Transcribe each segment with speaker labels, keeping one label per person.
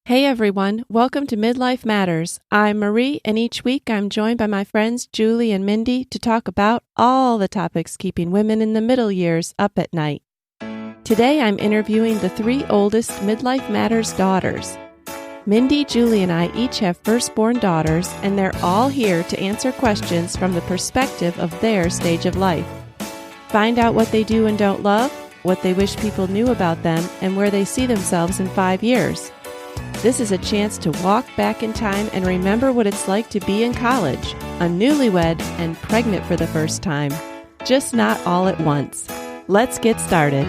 Speaker 1: Hey everyone, welcome to Midlife Matters. I'm Marie, and each week I'm joined by my friends Julie and Mindy to talk about all the topics keeping women in the middle years up at night. Today I'm interviewing the three oldest Midlife Matters daughters. Mindy, Julie, and I each have firstborn daughters, and they're all here to answer questions from the perspective of their stage of life. Find out what they do and don't love, what they wish people knew about them, and where they see themselves in 5 years. This is a chance to walk back in time and remember what it's like to be in college, a newlywed, and pregnant for the first time. Just not all at once. Let's get started.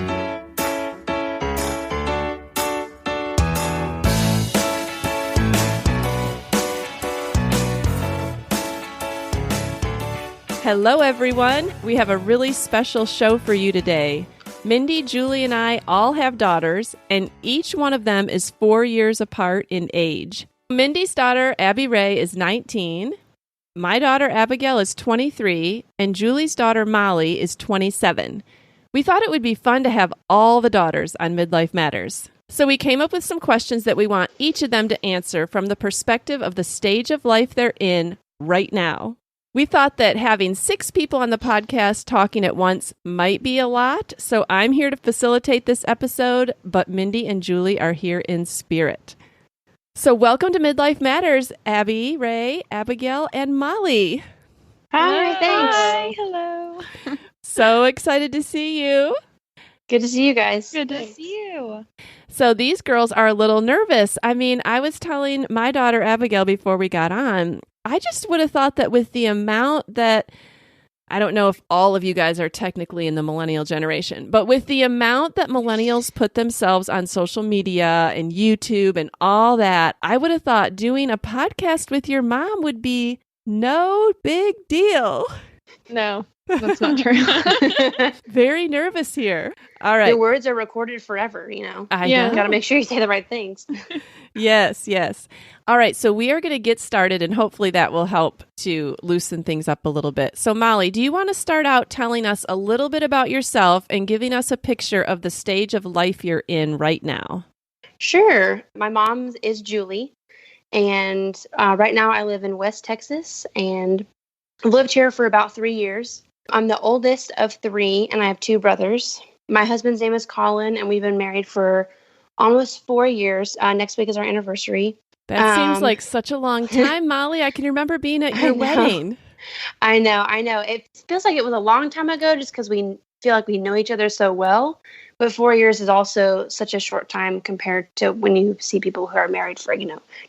Speaker 1: Hello, everyone. We have a really special show for you today. Mindy, Julie, and I all have daughters, and each one of them is 4 years apart in age. Mindy's daughter, Abby Ray, is 19. My daughter, Abigail, is 23, and Julie's daughter, Molly, is 27. We thought it would be fun to have all the daughters on Midlife Matters. So we came up with some questions that we want each of them to answer from the perspective of the stage of life they're in right now. We thought that having 6 people on the podcast talking at once might be a lot, so I'm here to facilitate this episode, but Mindy and Julie are here in spirit. So welcome to Midlife Matters, Abby, Ray, Abigail, and Molly.
Speaker 2: Hi, thanks.
Speaker 3: Hi, hello.
Speaker 1: So excited to see you.
Speaker 2: Good to see you guys.
Speaker 3: Good to see you.
Speaker 1: So these girls are a little nervous. I mean, I was telling my daughter, Abigail, before we got on, I just would have thought that with the amount that, I don't know if all of you guys are technically in the millennial generation, but with the amount that millennials put themselves on social media and YouTube and all that, I would have thought doing a podcast with your mom would be no big deal.
Speaker 3: No, that's not true.
Speaker 1: Very nervous here. All right.
Speaker 2: Your words are recorded forever, you know.
Speaker 1: I
Speaker 3: Yeah.
Speaker 1: know.
Speaker 2: You got to make sure you say the right things.
Speaker 1: Yes. All right, so we are going to get started, and hopefully that will help to loosen things up a little bit. So Molly, do you want to start out telling us a little bit about yourself and giving us a picture of the stage of life you're in right now?
Speaker 2: Sure. My mom is Julie, and right now I live in West Texas, and I've lived here for about 3 years. I'm the oldest of 3, and I have 2 brothers. My husband's name is Colin, and we've been married for almost 4 years. Next week is our anniversary.
Speaker 1: That seems like such a long time, Molly. I can remember being at your wedding.
Speaker 2: I know. It feels like it was a long time ago just because we feel like we know each other so well. But 4 years is also such a short time compared to when you see people who are married for,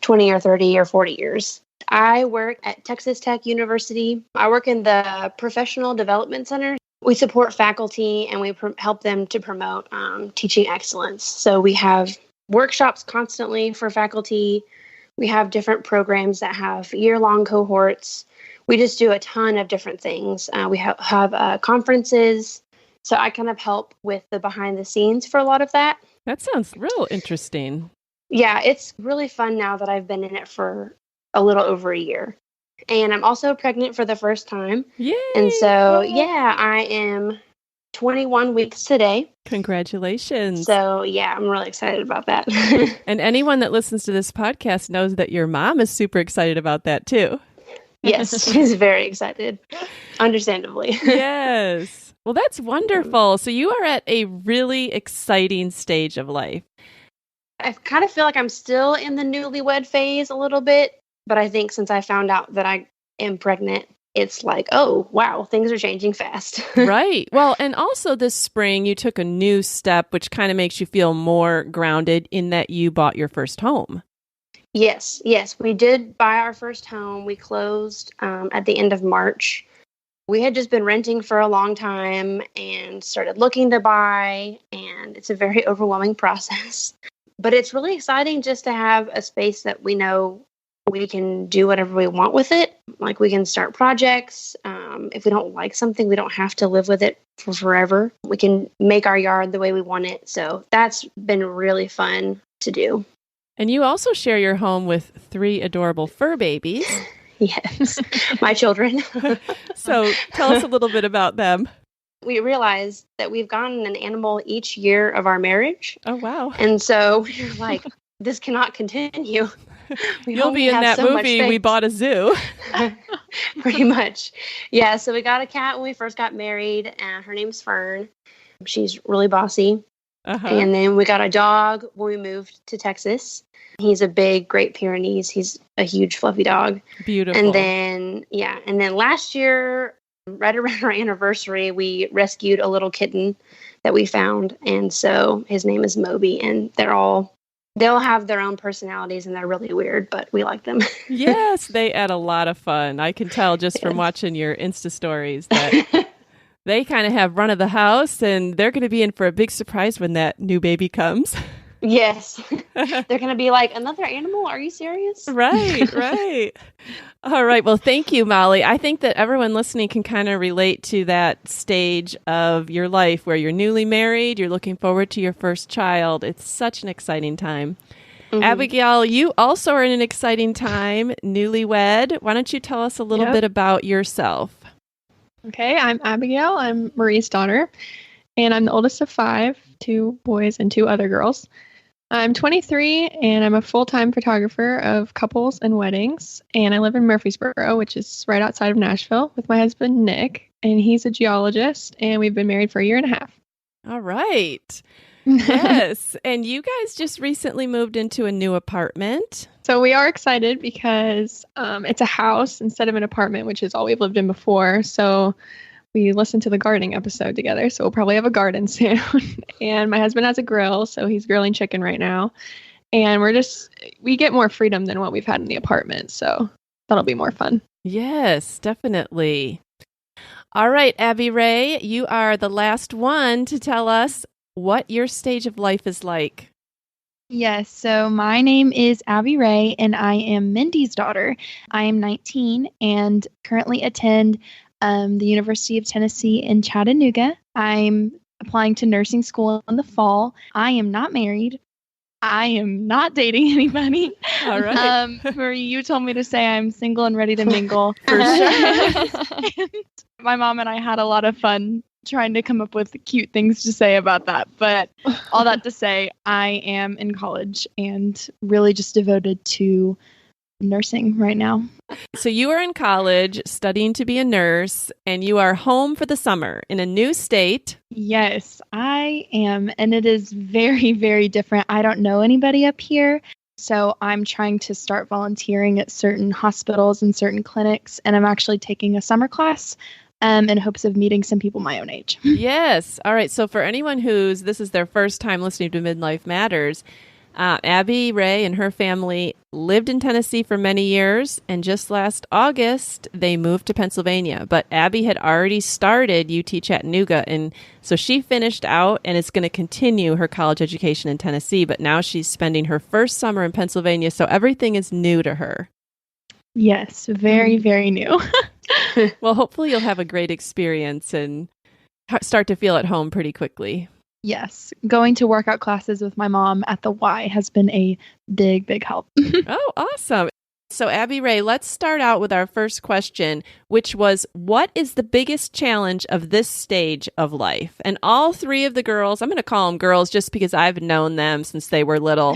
Speaker 2: 20 or 30 or 40 years. I work at Texas Tech University. I work in the Professional Development Center. We support faculty and we help them to promote teaching excellence. So we have workshops constantly for faculty. We have different programs that have year-long cohorts. We just do a ton of different things. We have conferences. So I kind of help with the behind the scenes for a lot of that.
Speaker 1: That sounds real interesting.
Speaker 2: Yeah, it's really fun now that I've been in it for a little over a year. And I'm also pregnant for the first time.
Speaker 1: Yay!
Speaker 2: And so, I am 21 weeks today.
Speaker 1: Congratulations.
Speaker 2: So, I'm really excited about that.
Speaker 1: And anyone that listens to this podcast knows that your mom is super excited about that too.
Speaker 2: Yes, she's very excited. Understandably.
Speaker 1: Yes. Well, that's wonderful. So you are at a really exciting stage of life.
Speaker 2: I kind of feel like I'm still in the newlywed phase a little bit, but I think since I found out that I am pregnant, it's like, oh, wow, things are changing fast.
Speaker 1: Right. Well, and also this spring, you took a new step, which kind of makes you feel more grounded in that you bought your first home.
Speaker 2: Yes, we did buy our first home. We closed at the end of March. We had just been renting for a long time and started looking to buy, and it's a very overwhelming process. But it's really exciting just to have a space that we know we can do whatever we want with it. Like we can start projects. If we don't like something, we don't have to live with it for forever. We can make our yard the way we want it. So that's been really fun to do.
Speaker 1: And you also share your home with 3 adorable fur babies.
Speaker 2: Yes, my children.
Speaker 1: So tell us a little bit about them.
Speaker 2: We realized that we've gotten an animal each year of our marriage.
Speaker 1: Oh, wow.
Speaker 2: And so we were like, this cannot continue.
Speaker 1: You'll be in that movie, We Bought a Zoo.
Speaker 2: Pretty much. Yeah, so we got a cat when we first got married, and her name's Fern. She's really bossy. And then we got a dog when we moved to Texas. He's a big Great Pyrenees. He's a huge fluffy dog.
Speaker 1: Beautiful.
Speaker 2: And then last year, right around our anniversary, we rescued a little kitten that we found. And so his name is Moby, and they'll have their own personalities, and they're really weird, but we like them.
Speaker 1: Yes, they add a lot of fun. I can tell just from watching your Insta stories that they kind of have run of the house, and they're going to be in for a big surprise when that new baby comes.
Speaker 2: Yes. They're going to be like, another animal? Are you serious?
Speaker 1: Right. All right. Well, thank you, Molly. I think that everyone listening can kind of relate to that stage of your life where you're newly married, you're looking forward to your first child. It's such an exciting time. Mm-hmm. Abigail, you also are in an exciting time, newlywed. Why don't you tell us a little bit about yourself?
Speaker 3: Okay, I'm Abigail. I'm Marie's daughter, and I'm the oldest of 5, 2 boys and 2 other girls. I'm 23, and I'm a full-time photographer of couples and weddings, and I live in Murfreesboro, which is right outside of Nashville, with my husband, Nick, and he's a geologist, and we've been married for 1.5 years.
Speaker 1: All right. Yes, and you guys just recently moved into a new apartment.
Speaker 3: So we are excited because it's a house instead of an apartment, which is all we've lived in before, so we listened to the gardening episode together, so we'll probably have a garden soon. And my husband has a grill, so he's grilling chicken right now. And we get more freedom than what we've had in the apartment, so that'll be more fun.
Speaker 1: Yes, definitely. All right, Abby Ray, you are the last one to tell us what your stage of life is like.
Speaker 4: Yes, so my name is Abby Ray, and I am Mindy's daughter. I am 19 and currently attend the University of Tennessee in Chattanooga. I'm applying to nursing school in the fall. I am not married. I am not dating anybody.
Speaker 1: All right.
Speaker 4: Marie, you told me to say I'm single and ready to mingle.
Speaker 1: For sure.
Speaker 4: And my mom and I had a lot of fun trying to come up with cute things to say about that. But all that to say, I am in college and really just devoted to nursing right now.
Speaker 1: So you are in college studying to be a nurse, and you are home for the summer in a new state.
Speaker 4: Yes, I am. And it is very, very different. I don't know anybody up here. So I'm trying to start volunteering at certain hospitals and certain clinics. And I'm actually taking a summer class in hopes of meeting some people my own age.
Speaker 1: Yes. All right. So for anyone this is their first time listening to Midlife Matters, Abby Ray and her family lived in Tennessee for many years, and just last August, they moved to Pennsylvania. But Abby had already started UT Chattanooga, and so she finished out and is going to continue her college education in Tennessee, but now she's spending her first summer in Pennsylvania, so everything is new to her.
Speaker 4: Yes, very, very new.
Speaker 1: Well, hopefully you'll have a great experience and start to feel at home pretty quickly.
Speaker 4: Yes. Going to workout classes with my mom at the Y has been a big, big help.
Speaker 1: Oh, awesome. So Abby Ray, let's start out with our first question, which was, what is the biggest challenge of this stage of life? And all 3 of the girls, I'm going to call them girls just because I've known them since they were little.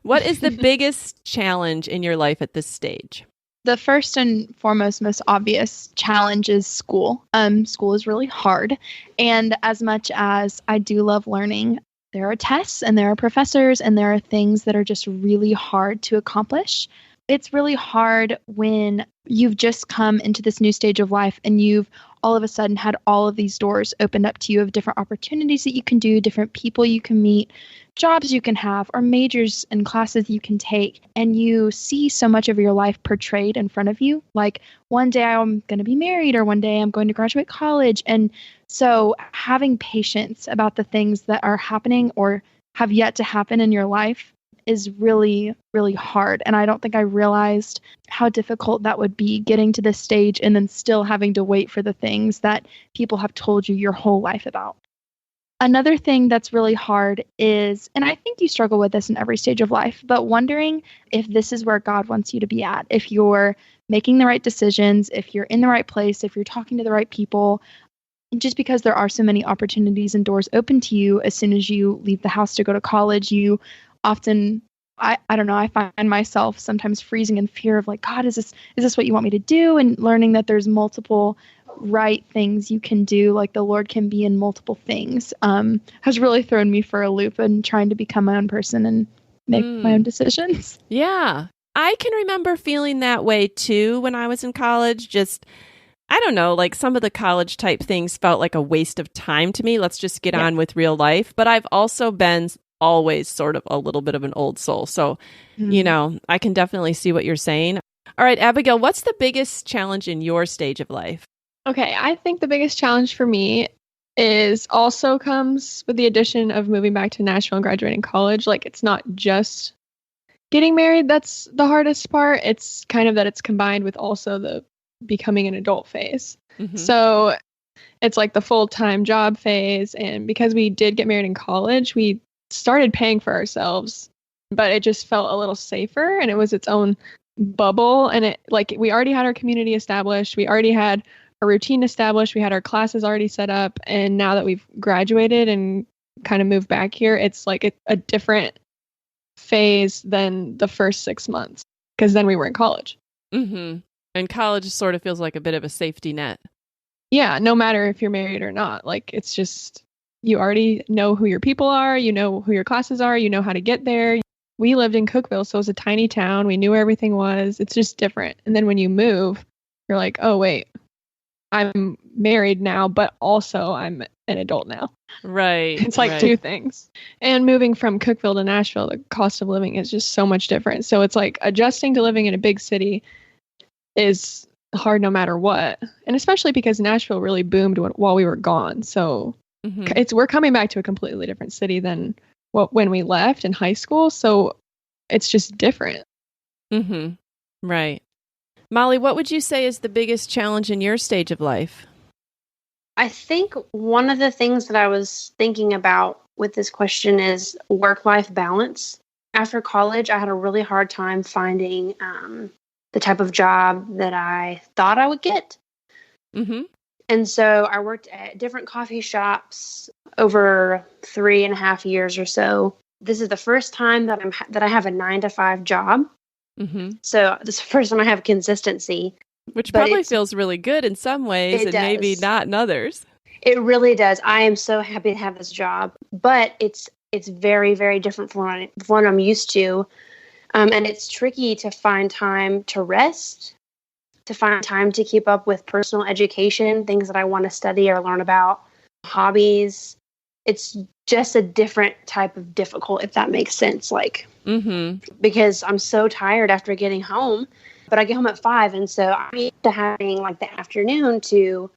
Speaker 1: What is the biggest challenge in your life at this stage?
Speaker 4: The first and foremost, most obvious challenge is school. School is really hard. And as much as I do love learning, there are tests and there are professors and there are things that are just really hard to accomplish. It's really hard when you've just come into this new stage of life and you've all of a sudden had all of these doors opened up to you of different opportunities that you can do, different people you can meet, jobs you can have, or majors and classes you can take. And you see so much of your life portrayed in front of you. Like, one day I'm going to be married, or one day I'm going to graduate college. And so having patience about the things that are happening or have yet to happen in your life is really, really hard. And I don't think I realized how difficult that would be, getting to this stage and then still having to wait for the things that people have told you your whole life about. Another thing that's really hard is, and I think you struggle with this in every stage of life, but wondering if this is where God wants you to be at, if you're making the right decisions, if you're in the right place, if you're talking to the right people. Just because there are so many opportunities and doors open to you as soon as you leave the house to go to college, you often I don't know, I find myself sometimes freezing in fear of like, God, is this what you want me to do? And learning that there's multiple right things you can do, like the Lord can be in multiple things, has really thrown me for a loop and trying to become my own person and make my own decisions.
Speaker 1: Yeah. I can remember feeling that way too when I was in college. Just, I don't know, like some of the college type things felt like a waste of time to me. Let's just get on with real life. But I've also been always sort of a little bit of an old soul. So, you know, I can definitely see what you're saying. All right, Abigail, what's the biggest challenge in your stage of life?
Speaker 3: Okay, I think the biggest challenge for me is also comes with the addition of moving back to Nashville and graduating college. Like, it's not just getting married that's the hardest part. It's kind of that it's combined with also the becoming an adult phase. So it's like the full-time job phase. And because we did get married in college, we started paying for ourselves, but it just felt a little safer and it was its own bubble. And it, like, we already had our community established. We already had a routine established. We had our classes already set up. And now that we've graduated and kind of moved back here, it's like a different phase than the first 6 months, because then we were in college.
Speaker 1: And college sort of feels like a bit of a safety net.
Speaker 3: Yeah, no matter if you're married or not. Like, it's just, you already know who your people are, you know who your classes are, you know how to get there. We lived in Cookeville, so it was a tiny town. We knew where everything was. It's just different. And then when you move, you're like, oh, wait, I'm married now, but also I'm an adult now.
Speaker 1: Right.
Speaker 3: It's like two things. And moving from Cookeville to Nashville, the cost of living is just so much different. So it's like adjusting to living in a big city is hard no matter what. And especially because Nashville really boomed while we were gone. So we're coming back to a completely different city than when we left in high school. So it's just different.
Speaker 1: Right. Molly, what would you say is the biggest challenge in your stage of life?
Speaker 2: I think one of the things that I was thinking about with this question is work-life balance. After college, I had a really hard time finding the type of job that I thought I would get. And so I worked at different coffee shops over 3.5 years or so. This is the first time that I have a 9-to-5 job. So this is the first time I have consistency.
Speaker 1: Which probably feels really good in some ways and maybe not in others.
Speaker 2: It really does. I am so happy to have this job, but it's very, very different from what I'm used to. And it's tricky to find time to rest, to find time to keep up with personal education, things that I want to study or learn about, hobbies. It's just a different type of difficult, if that makes sense. Like, because I'm so tired after getting home, but I get home at 5. And so I'm used to having like the afternoon to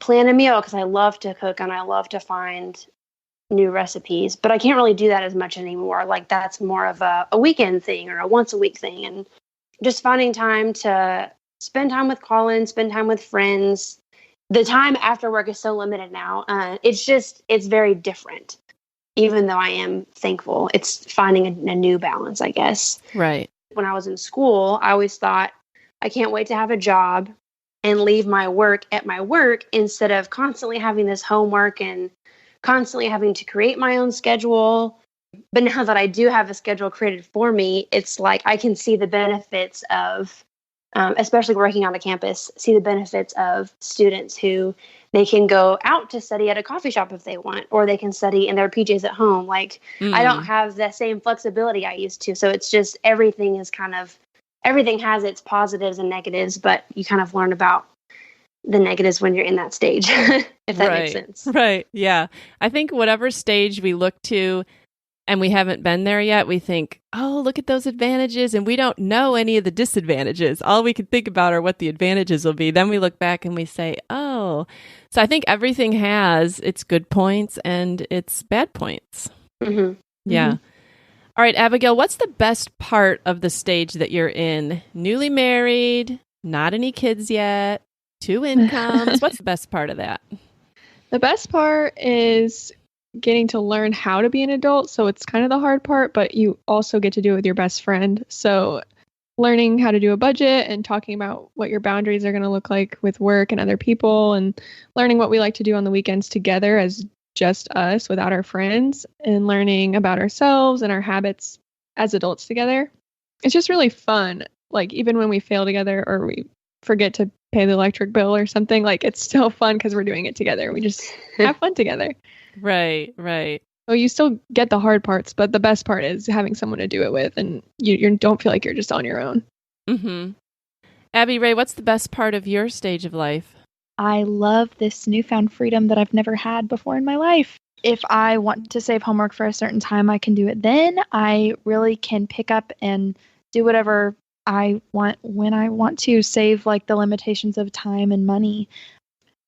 Speaker 2: plan a meal because I love to cook and I love to find new recipes, but I can't really do that as much anymore. Like, that's more of a weekend thing or a once a week thing. And just finding time to spend time with Colin, spend time with friends. The time after work is so limited now. It's very different, even though I am thankful. It's finding a new balance, I guess.
Speaker 1: Right.
Speaker 2: When I was in school, I always thought, I can't wait to have a job and leave my work at my work instead of constantly having this homework and constantly having to create my own schedule. But now that I do have a schedule created for me, it's like I can see the benefits of, especially working on a campus, see the benefits of students who they can go out to study at a coffee shop if they want, or they can study in their PJs at home. Like, I don't have the same flexibility I used to. So it's just everything has its positives and negatives, but you kind of learn about the negatives when you're in that stage, if that makes sense.
Speaker 1: Right. Yeah. I think whatever stage we look to and we haven't been there yet, we think, oh, look at those advantages. And we don't know any of the disadvantages. All we can think about are what the advantages will be. Then we look back and we say, oh. So I think everything has its good points and its bad points. Yeah. All right, Abigail, what's the best part of the stage that you're in? Newly married, not any kids yet, 2 incomes. What's the best part of that?
Speaker 3: The best part is getting to learn how to be an adult. So it's kind of the hard part, but you also get to do it with your best friend. So learning how to do a budget and talking about what your boundaries are going to look like with work and other people, and learning what we like to do on the weekends together as just us without our friends, and learning about ourselves and our habits as adults together. It's just really fun. Like even when we fail together or we forget to pay the electric bill or something, like it's still fun because we're doing it together. We just have fun together.
Speaker 1: Right, right.
Speaker 3: Well, you still get the hard parts, but the best part is having someone to do it with, and you don't feel like you're just on your own.
Speaker 1: Mm-hmm. Abby Ray, what's the best part of your stage of life?
Speaker 4: I love this newfound freedom that I've never had before in my life. If I want to save homework for a certain time, I can do it then. I really can pick up and do whatever I want when I want to, save like the limitations of time and money.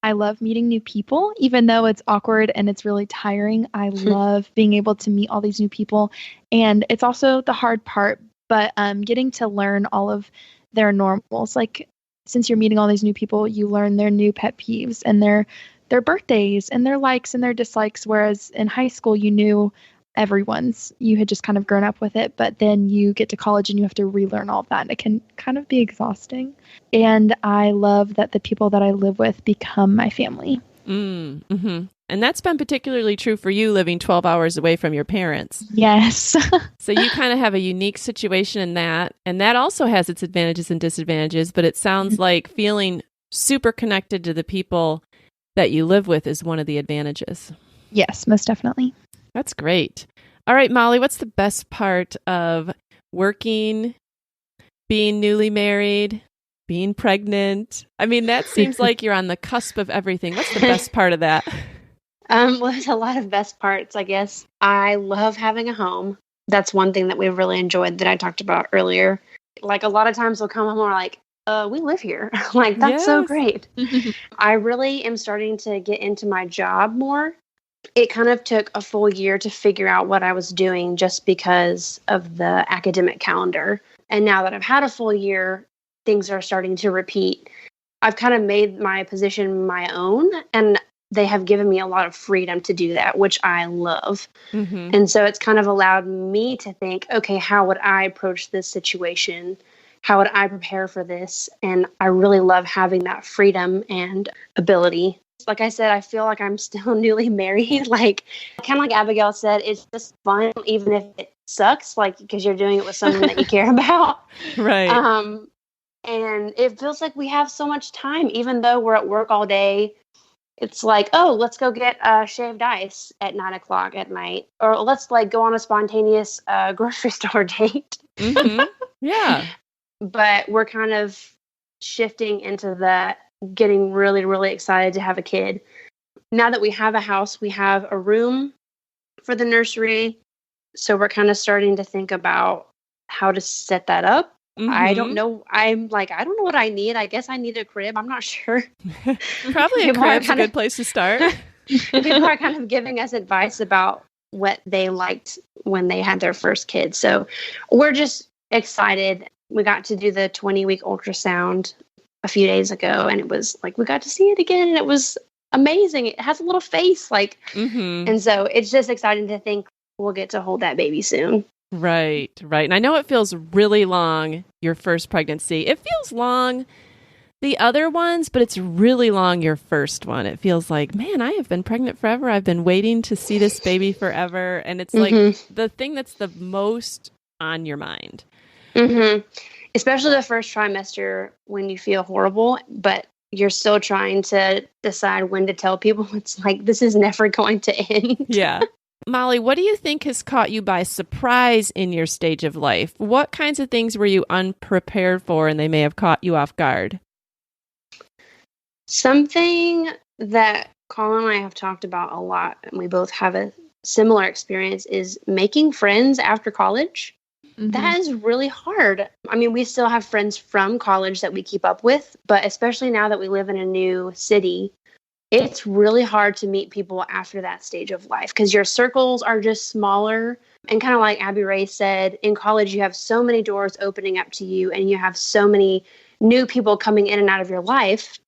Speaker 4: I love meeting new people, even though it's awkward and it's really tiring. I love being able to meet all these new people. And it's also the hard part, but getting to learn all of their normals. Like, since you're meeting all these new people, you learn their new pet peeves and their birthdays and their likes and their dislikes. Whereas in high school, you knew everyone's. You had just kind of grown up with it, but then you get to college and you have to relearn all of that, and it can kind of be exhausting. And I love that the people that I live with become my family.
Speaker 1: Mm-hmm. And that's been particularly true for you living 12 hours away from your parents.
Speaker 4: Yes.
Speaker 1: So you kind of have a unique situation in that, and that also has its advantages and disadvantages, but it sounds like feeling super connected to the people that you live with is one of the advantages.
Speaker 4: Yes, most definitely.
Speaker 1: That's great. All right, Molly, what's the best part of working, being newly married, being pregnant? I mean, that seems like you're on the cusp of everything. What's the best part of that?
Speaker 2: Well, there's a lot of best parts, I guess. I love having a home. That's one thing that we've really enjoyed that I talked about earlier. Like a lot of times we'll come home and we're like, we live here. Like, that's so great. I really am starting to get into my job more. It kind of took a full year to figure out what I was doing just because of the academic calendar. And now that I've had a full year, things are starting to repeat. I've kind of made my position my own, and they have given me a lot of freedom to do that, which I love. Mm-hmm. And so it's kind of allowed me to think, okay, how would I approach this situation? How would I prepare for this? And I really love having that freedom and ability. Like I said, I feel like I'm still newly married. Like, kind of like Abigail said, it's just fun, even if it sucks, like, because you're doing it with someone that you care about.
Speaker 1: Right.
Speaker 2: And it feels like we have so much time, even though we're at work all day. It's like, oh, let's go get shaved ice at 9:00 at night, or let's like go on a spontaneous grocery store date.
Speaker 1: Mm-hmm. Yeah.
Speaker 2: But we're kind of shifting into that, getting really, really excited to have a kid. Now that we have a house, we have a room for the nursery. So we're kind of starting to think about how to set that up. Mm-hmm. I don't know. I don't know what I need. I guess I need a crib. I'm not sure.
Speaker 1: Probably a crib's a good place to start.
Speaker 2: People are kind of giving us advice about what they liked when they had their first kid. So we're just excited. We got to do the 20-week ultrasound a few days ago, and it was like we got to see it again, and it was amazing. It has a little face, like, and so it's just exciting to think we'll get to hold that baby soon.
Speaker 1: Right. And I know it feels really long, your first pregnancy. It feels long, the other ones, but it's really long, your first one. It feels like, man, I have been pregnant forever. I've been waiting to see this baby forever. And it's like the thing that's the most on your mind. Mm-hmm.
Speaker 2: Especially the first trimester when you feel horrible, but you're still trying to decide when to tell people. It's like, this is never going to end.
Speaker 1: Yeah. Molly, what do you think has caught you by surprise in your stage of life? What kinds of things were you unprepared for and they may have caught you off guard? Something that Colin and I have talked about a lot, and we both have a similar experience, is making friends after college. Mm-hmm. That is really hard. I mean, we still have friends from college that we keep up with, but especially now that we live in a new city, it's really hard to meet people after that stage of life because your circles are just smaller. And kind of like Abby Ray said, in college, you have so many doors opening up to you and you have so many new people coming in and out of your life.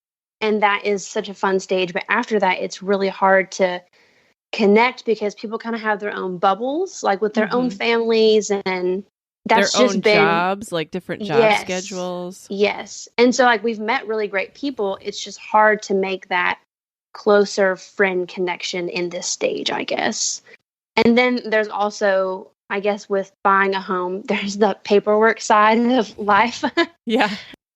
Speaker 1: And that is such a fun stage. But after that, it's really hard to connect because people kind of have their own bubbles, like with their own families, and that's their
Speaker 2: just
Speaker 1: own
Speaker 2: been
Speaker 1: jobs, like different job schedules.
Speaker 2: Yes. And so like we've met really great people. It's just hard to make that closer friend connection in this stage, I guess. And then there's also I guess with buying a home, there's the paperwork side of life.
Speaker 1: Yeah.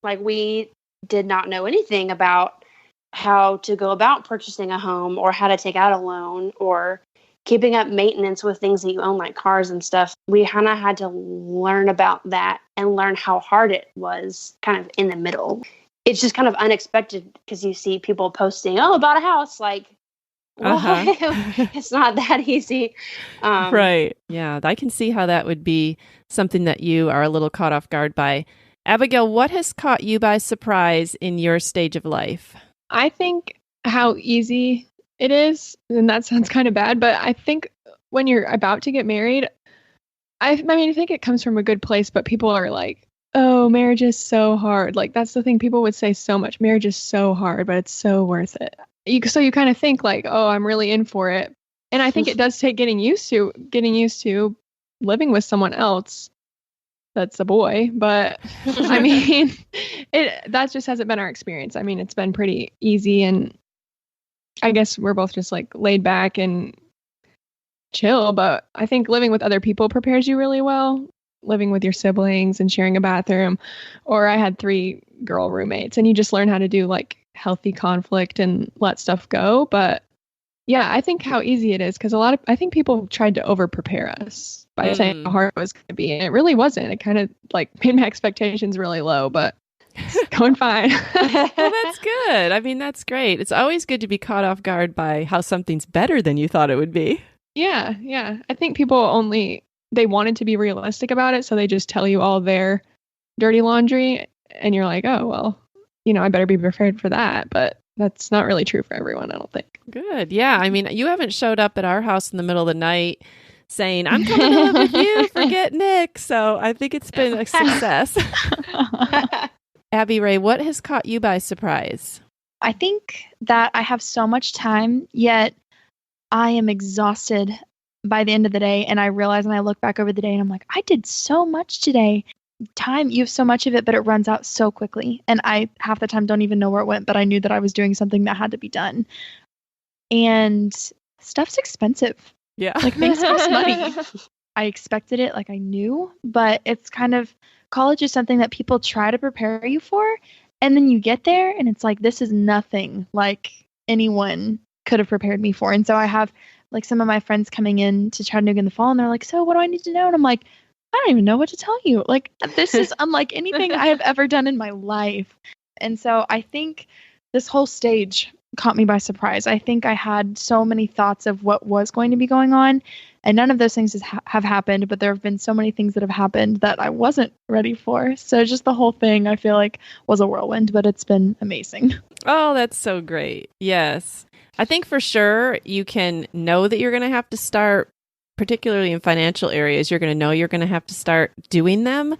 Speaker 2: Like we did not know anything about how to go about purchasing a home or how to take out a loan or keeping up maintenance with things that you own, like cars and stuff. We kind of had to learn about that and learn how hard it was kind of in the middle. It's just kind of unexpected because you see people posting, oh, about a house. Like, well, it's not that easy.
Speaker 1: Right. Yeah. I can see how that would be something that you are a little caught off guard by. Abigail, what has caught you by surprise in your stage of life?
Speaker 3: I think how easy it is, and that sounds kind of bad, but I think when you're about to get married, I mean, I think it comes from a good place, but people are like, oh, marriage is so hard. Like, that's the thing people would say so much. Marriage is so hard, but it's so worth it. So you kind of think like, oh, I'm really in for it. And I think it does take getting used to living with someone else that's a boy. But I mean, that just hasn't been our experience. I mean, it's been pretty easy, and I guess we're both just like laid back and chill. But I think living with other people prepares you really well. Living with your siblings and sharing a bathroom, or I had 3 girl roommates, and you just learn how to do like healthy conflict and let stuff go. But yeah, I think how easy it is, because I think people tried to over prepare us by saying how hard it was going to be, and it really wasn't. It kind of like made my expectations really low, but it's going fine.
Speaker 1: Well, that's good. I mean, that's great. It's always good to be caught off guard by how something's better than you thought it would be.
Speaker 3: Yeah. I think people they wanted to be realistic about it, so they just tell you all their dirty laundry, and you're like, oh, well, I better be prepared for that. But that's not really true for everyone, I don't think.
Speaker 1: Good. Yeah. I mean, you haven't showed up at our house in the middle of the night saying, I'm coming to live with you, forget Nick. So I think it's been a success. Abby Ray, what has caught you by surprise?
Speaker 4: I think that I have so much time, yet I am exhausted by the end of the day. And I realize, and I look back over the day and I'm like, I did so much today. Time, you have so much of it, but it runs out so quickly. And I half the time don't even know where it went, but I knew that I was doing something that had to be done. And stuff's expensive.
Speaker 1: Yeah.
Speaker 4: Like things cost money. I expected it, like I knew, but it's kind of, college is something that people try to prepare you for. And then you get there and it's like, this is nothing like anyone could have prepared me for. And so I have like some of my friends coming in to Chattanooga in the fall, and they're like, so what do I need to know? And I'm like, I don't even know what to tell you. Like, this is unlike anything I have ever done in my life. And so I think this whole stage caught me by surprise. I think I had so many thoughts of what was going to be going on, and none of those things have happened, but there have been so many things that have happened that I wasn't ready for. So just the whole thing, I feel like, was a whirlwind, but it's been amazing.
Speaker 1: Oh, that's so great. Yes. I think for sure you can know that you're going to have to start, particularly in financial areas, you're going to know you're going to have to start doing them.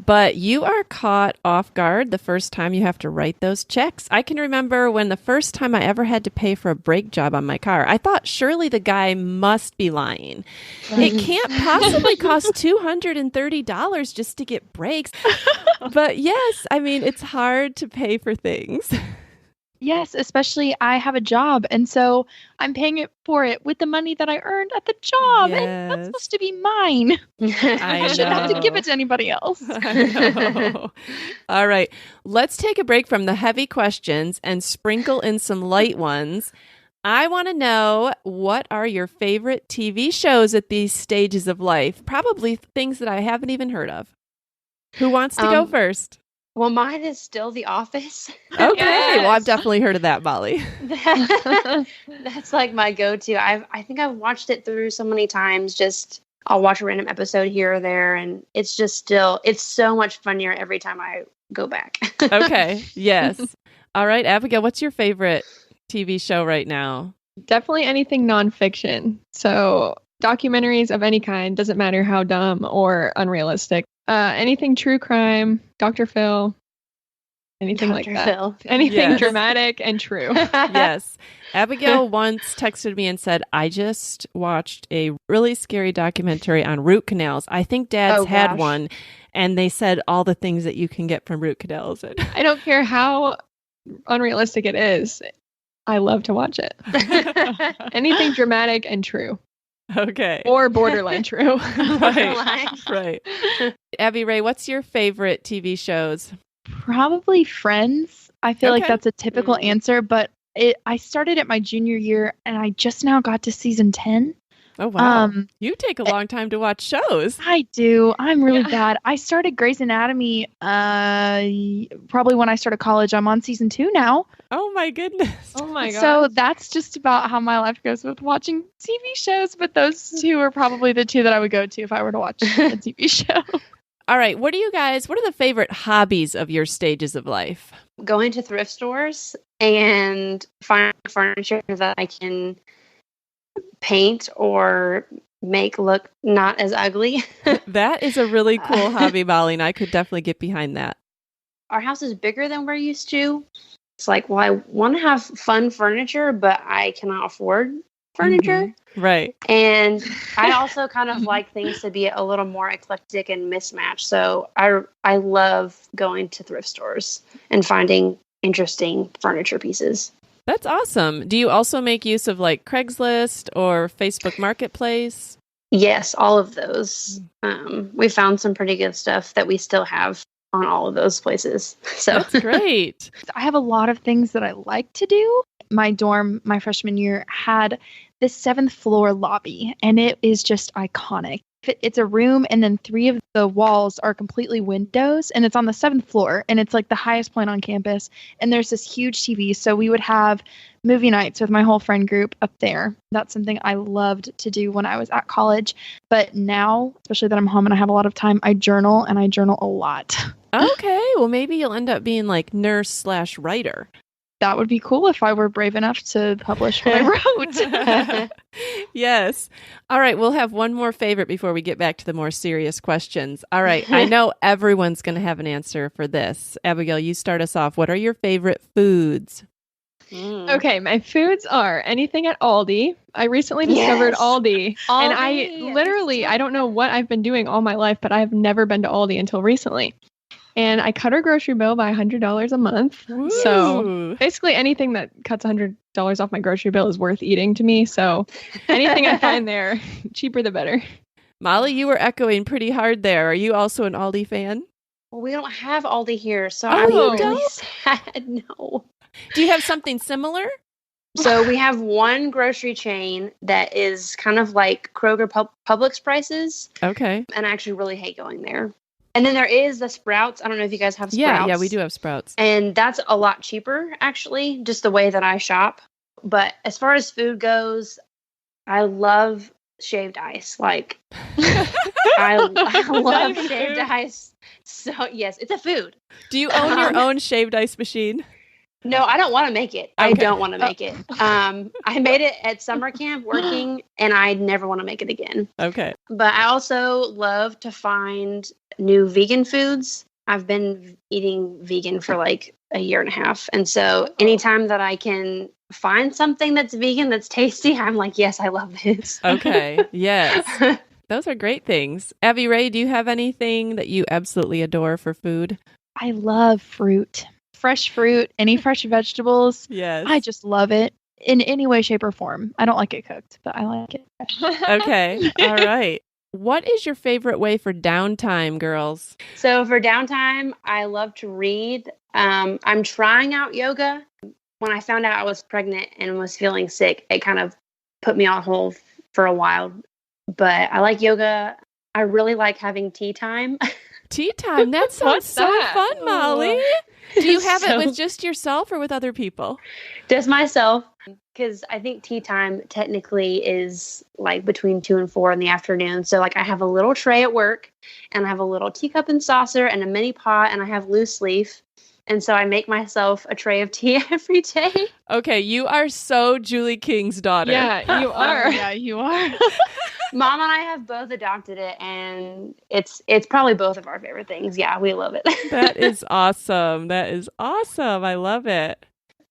Speaker 1: But you are caught off guard the first time you have to write those checks. I can remember when the first time I ever had to pay for a brake job on my car, I thought surely the guy must be lying. It can't possibly cost $230 just to get brakes. But yes, I mean, it's hard to pay for things.
Speaker 4: Yes, especially I have a job, and so I'm paying for it with the money that I earned at the job, and that's supposed to be mine. I shouldn't have to give it to anybody else.
Speaker 1: I know. All right, let's take a break from the heavy questions and sprinkle in some light ones. I want to know, what are your favorite TV shows at these stages of life? Probably things that I haven't even heard of. Who wants to go first?
Speaker 2: Well, mine is still The Office.
Speaker 1: Okay. Yes. Well, I've definitely heard of that, Molly.
Speaker 2: That's like my go-to. I think I've watched it through so many times. Just I'll watch a random episode here or there, and it's just it's so much funnier every time I go back.
Speaker 1: Okay. Yes. All right, Abigail, what's your favorite TV show right now?
Speaker 3: Definitely anything nonfiction. So documentaries of any kind, doesn't matter how dumb or unrealistic. Anything true crime, Dr. Phil, anything
Speaker 2: Dr.
Speaker 3: like that.
Speaker 2: Phil.
Speaker 3: Anything dramatic and true.
Speaker 1: Yes. Abigail once texted me and said, I just watched a really scary documentary on root canals. I think Dad's had one, and they said all the things that you can get from root canals.
Speaker 3: I don't care how unrealistic it is. I love to watch it. Anything dramatic and true.
Speaker 1: Okay.
Speaker 3: Or borderline true.
Speaker 1: Right. Abby Ray, what's your favorite TV shows?
Speaker 4: Probably Friends. I feel like
Speaker 1: Okay.
Speaker 4: that's a typical answer, but I started at my junior year and I just now got to season 10.
Speaker 1: Oh, wow. You take a long time to watch shows.
Speaker 4: I do. I'm really bad. I started Grey's Anatomy probably when I started college. I'm on season 2 now.
Speaker 1: Oh, my goodness.
Speaker 3: Oh my god.
Speaker 4: So that's just about how my life goes with watching TV shows. But those two are probably the two that I would go to if I were to watch a TV show.
Speaker 1: All right. What are the favorite hobbies of your stages of life?
Speaker 2: Going to thrift stores and finding furniture that I can paint or make look not as ugly.
Speaker 1: That is a really cool hobby, Molly, and I could definitely get behind that.
Speaker 2: Our house is bigger than we're used to. It's like, well, I want to have fun furniture, but I cannot afford furniture.
Speaker 1: Mm-hmm. Right.
Speaker 2: And I also kind of like things to be a little more eclectic and mismatched. So I love going to thrift stores and finding interesting furniture pieces.
Speaker 1: That's awesome. Do you also make use of like Craigslist or Facebook Marketplace?
Speaker 2: Yes, all of those. We found some pretty good stuff that we still have on all of those places. So
Speaker 1: That's great.
Speaker 4: I have a lot of things that I like to do. My dorm, my freshman year, had this 7th floor lobby, and it is just iconic. It's a room, and then 3 of the walls are completely windows, and it's on the 7th floor, and it's like the highest point on campus. And there's this huge TV, so we would have movie nights with my whole friend group up there. That's something I loved to do when I was at college. But now, especially that I'm home and I have a lot of time, I journal, and I journal a lot.
Speaker 1: Okay. Well, maybe you'll end up being like nurse/writer.
Speaker 4: That would be cool if I were brave enough to publish what I wrote.
Speaker 1: Yes. All right. We'll have one more favorite before we get back to the more serious questions. All right. I know everyone's going to have an answer for this. Abigail, you start us off. What are your favorite foods?
Speaker 3: Okay, my foods are anything at Aldi. I recently discovered Aldi. And I don't know what I've been doing all my life, but I've never been to Aldi until recently. And I cut our grocery bill by $100 a month.
Speaker 1: Woo.
Speaker 3: So basically anything that cuts $100 off my grocery bill is worth eating to me. So anything I find there, cheaper the better.
Speaker 1: Molly, you were echoing pretty hard there. Are you also an Aldi fan?
Speaker 2: Well, we don't have Aldi here, so
Speaker 1: Oh,
Speaker 2: I'm
Speaker 1: you
Speaker 2: really
Speaker 1: don't?
Speaker 2: sad. No.
Speaker 1: Do you have something similar?
Speaker 2: So we have one grocery chain that is kind of like Kroger Publix prices,
Speaker 1: Okay.
Speaker 2: and I actually really hate going there. And then there is the Sprouts. I don't know if you guys have Sprouts.
Speaker 1: Yeah, we do have Sprouts.
Speaker 2: And that's a lot cheaper, actually, just the way that I shop. But as far as food goes, I love shaved ice. Like, I love shaved ice. So, yes, it's a food.
Speaker 1: Do you own your own shaved ice machine?
Speaker 2: No, I don't want to make it. I
Speaker 1: Okay.
Speaker 2: don't want to make it. I made it at summer camp working, and I never want to make it again.
Speaker 1: Okay.
Speaker 2: But I also love to find new vegan foods. I've been eating vegan for like a year and a half. And so anytime that I can find something that's vegan, that's tasty, I'm like, yes, I love this.
Speaker 1: Okay. Yes. Those are great things. Abby Ray, do you have anything that you absolutely adore for food?
Speaker 4: I love fruit. Fresh fruit, any fresh vegetables.
Speaker 1: Yes.
Speaker 4: I just love it in any way, shape, or form. I don't like it cooked, but I like it fresh.
Speaker 1: Okay. All right. What is your favorite way for downtime, girls?
Speaker 2: So for downtime, I love to read. I'm trying out yoga. When I found out I was pregnant and was feeling sick, it kind of put me on hold for a while. But I like yoga. I really like having tea time.
Speaker 1: Tea time. That sounds
Speaker 3: What's
Speaker 1: so
Speaker 3: that?
Speaker 1: fun, Molly. Do you have
Speaker 2: So-
Speaker 1: it with just yourself or with other people?
Speaker 2: Just myself, because I think tea time technically is like between 2 and 4 in the afternoon. So like I have a little tray at work, and I have a little teacup and saucer and a mini pot, and I have loose leaf. And so I make myself a tray of tea every day.
Speaker 1: Okay, you are so Julie King's daughter.
Speaker 3: Yeah, you are.
Speaker 4: Yeah, you are.
Speaker 2: Mom and I have both adopted it, and it's probably both of our favorite things. Yeah, we love it.
Speaker 1: That is awesome. That is awesome. I love it.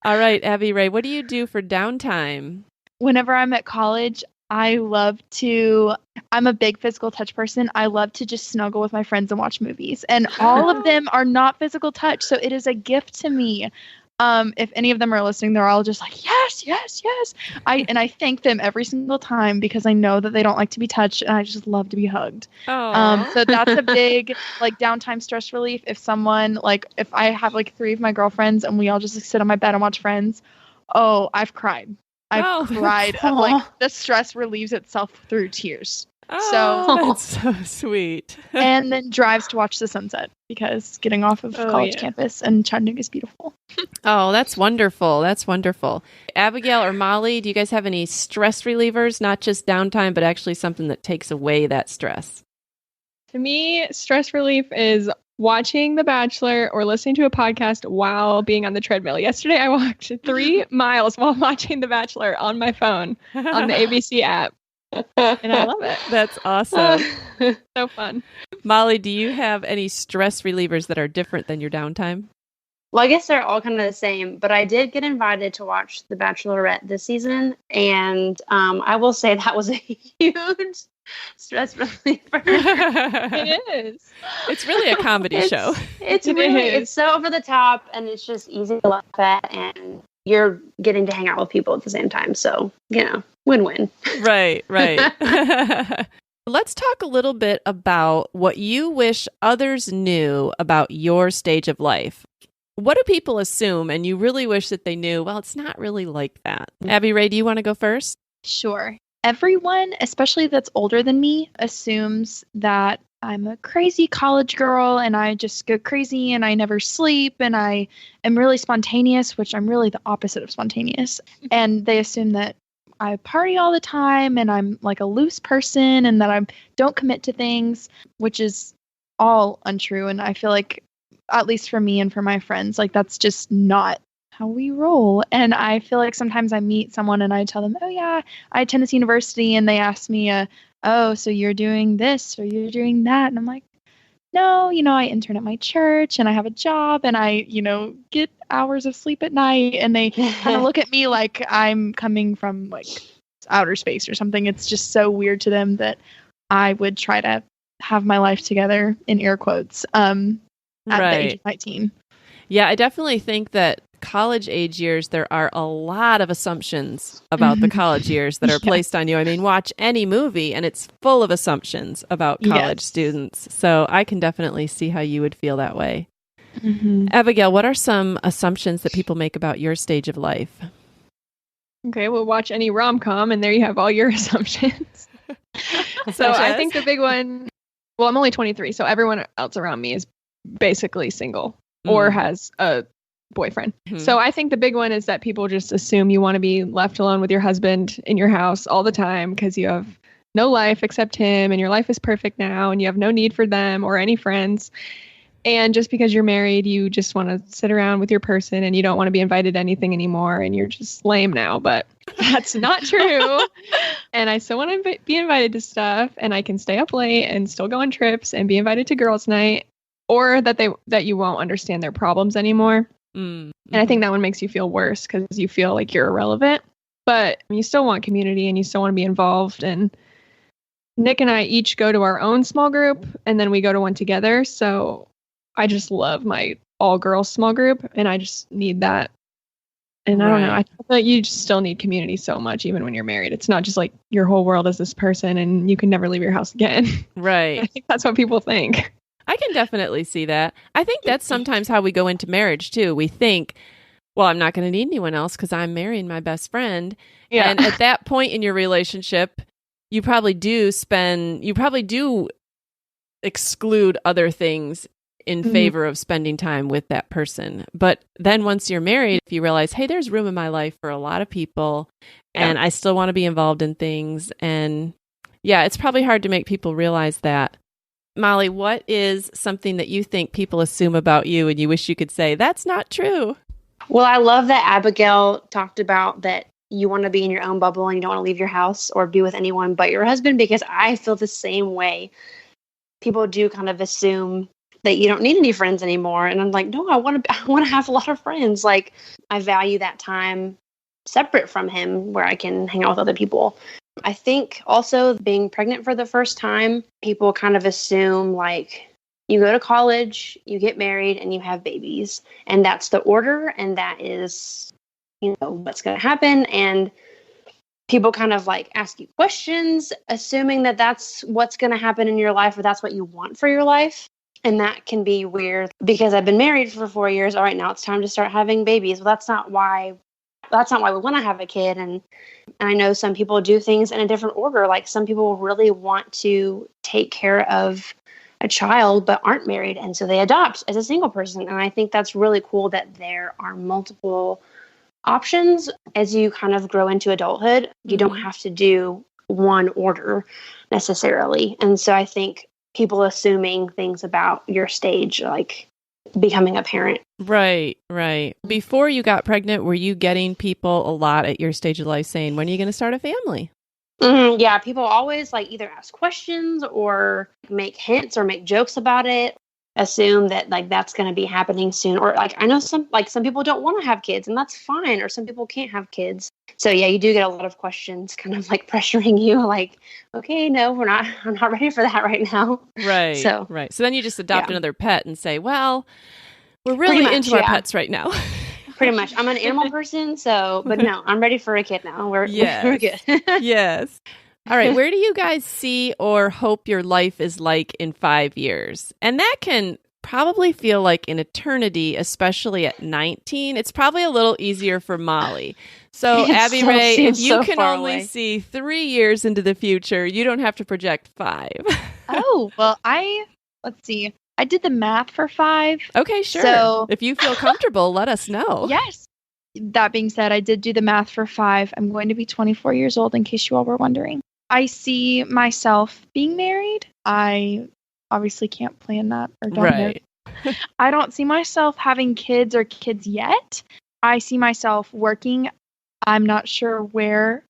Speaker 1: All right, Abby Ray, what do you do for downtime?
Speaker 4: Whenever I'm at college, I'm a big physical touch person. I love to just snuggle with my friends and watch movies. And all of them are not physical touch. So it is a gift to me. If any of them are listening, they're all just like, yes, yes, yes. I thank them every single time because I know that they don't like to be touched, and I just love to be hugged. So that's a big like downtime stress relief. If someone if I have like 3 of my girlfriends and we all just sit on my bed and watch Friends, I've cried. I've cried. Like the stress relieves itself through tears.
Speaker 1: That's so sweet.
Speaker 4: And then drives to watch the sunset because getting off of college campus and Chattanooga is beautiful.
Speaker 1: Oh, that's wonderful. That's wonderful. Abigail or Molly, do you guys have any stress relievers, not just downtime, but actually something that takes away that stress?
Speaker 3: To me, stress relief is watching The Bachelor or listening to a podcast while being on the treadmill. Yesterday, I walked 3 miles while watching The Bachelor on my phone on the ABC app. And I love it.
Speaker 1: That's awesome.
Speaker 3: So fun.
Speaker 1: Molly, do you have any stress relievers that are different than your downtime?
Speaker 2: Well, I guess they're all kind of the same, but I did get invited to watch The Bachelorette this season, and I will say that was a huge stress reliever.
Speaker 3: It is.
Speaker 1: It's really a comedy show.
Speaker 2: It's so over the top, and it's just easy to laugh at, and you're getting to hang out with people at the same time. So, win-win.
Speaker 1: Right. Let's talk a little bit about what you wish others knew about your stage of life. What do people assume, and you really wish that they knew? Well, it's not really like that. Abby Ray, do you want to go first?
Speaker 4: Sure. Everyone, especially that's older than me, assumes that I'm a crazy college girl and I just go crazy and I never sleep and I am really spontaneous, which I'm really the opposite of spontaneous. And they assume that I party all the time and I'm like a loose person and that I don't commit to things, which is all untrue. And I feel like, at least for me and for my friends, like that's just not how we roll. And I feel like sometimes I meet someone and I tell them, oh yeah, I attend this university, and they ask me, oh, so you're doing this or you're doing that. And I'm like, no, I intern at my church and I have a job and I, get hours of sleep at night. And they kind of look at me like I'm coming from like outer space or something. It's just so weird to them that I would try to have my life together, in air quotes, at the age of 19.
Speaker 1: Yeah, I definitely think that college age years, there are a lot of assumptions about the college years that are placed on you. I mean, watch any movie and it's full of assumptions about college students. So I can definitely see how you would feel that way. Abigail, what are some assumptions that people make about your stage of life?
Speaker 3: Okay, we'll watch any rom-com and there you have all your assumptions. So I think the big one, well, I'm only 23, so everyone else around me is basically single or has a boyfriend. So I think the big one is that people just assume you want to be left alone with your husband in your house all the time because you have no life except him and your life is perfect now and you have no need for them or any friends. And just because you're married, you just want to sit around with your person and you don't want to be invited to anything anymore and you're just lame now. But that's not true. And I still want to be invited to stuff, and I can stay up late and still go on trips and be invited to girls' night, or that you won't understand their problems anymore. And I think that one makes you feel worse because you feel like you're irrelevant, but you still want community and you still want to be involved. And Nick and I each go to our own small group and then we go to one together. So I just love my all girls small group and I just need that. And I don't know, I feel like you just still need community so much, even when you're married. It's not just like your whole world is this person and you can never leave your house again.
Speaker 1: Right.
Speaker 3: I think that's what people think.
Speaker 1: I can definitely see that. I think that's sometimes how we go into marriage too. We think, well, I'm not going to need anyone else because I'm marrying my best friend. Yeah. And at that point in your relationship, you probably do exclude other things in favor of spending time with that person. But then once you're married, if you realize, hey, there's room in my life for a lot of people and I still want to be involved in things. And yeah, it's probably hard to make people realize that. Molly, what is something that you think people assume about you and you wish you could say, that's not true?
Speaker 2: Well, I love that Abigail talked about that you want to be in your own bubble and you don't want to leave your house or be with anyone but your husband, because I feel the same way. People do kind of assume that you don't need any friends anymore. And I'm like, no, I want to have a lot of friends. Like, I value that time separate from him where I can hang out with other people. I think also being pregnant for the first time, people kind of assume like you go to college, you get married, and you have babies. And that's the order, and that is, what's going to happen. And people kind of like ask you questions, assuming that that's what's going to happen in your life or that's what you want for your life. And that can be weird because I've been married for 4 years. All right, now it's time to start having babies. Well, that's not why we want to have a kid. And I know some people do things in a different order. Like some people really want to take care of a child but aren't married, and so they adopt as a single person. And I think that's really cool that there are multiple options as you kind of grow into adulthood. You don't have to do one order necessarily. And so I think people assuming things about your stage, like becoming a parent.
Speaker 1: Right. Before you got pregnant, were you getting people a lot at your stage of life saying, when are you going to start a family?
Speaker 2: Yeah, people always like either ask questions or make hints or make jokes about it, assume that like that's going to be happening soon. Or like I know some people don't want to have kids, and that's fine. Or some people can't have kids. So yeah, you do get a lot of questions kind of like pressuring you like, okay, no, I'm not ready for that right now.
Speaker 1: Right. So then you just adopt another pet and say, well, we're really into our pets right now.
Speaker 2: Pretty much. I'm an animal person, but no, I'm ready for a kid now. We're good.
Speaker 1: Yes. All right. Where do you guys see or hope your life is like in 5 years? And that can probably feel like an eternity, especially at 19. It's probably a little easier for Molly. So, Abby Ray, if you can only see 3 years into the future, you don't have to project 5.
Speaker 4: Oh, well, let's see. I did the math for 5.
Speaker 1: Okay, sure.
Speaker 4: So,
Speaker 1: if you feel comfortable, let us know.
Speaker 4: Yes. That being said, I did do the math for 5. I'm going to be 24 years old, in case you all were wondering. I see myself being married. I obviously can't plan that or don't know. I don't see myself having kids or kids yet. I see myself working. I'm not sure where.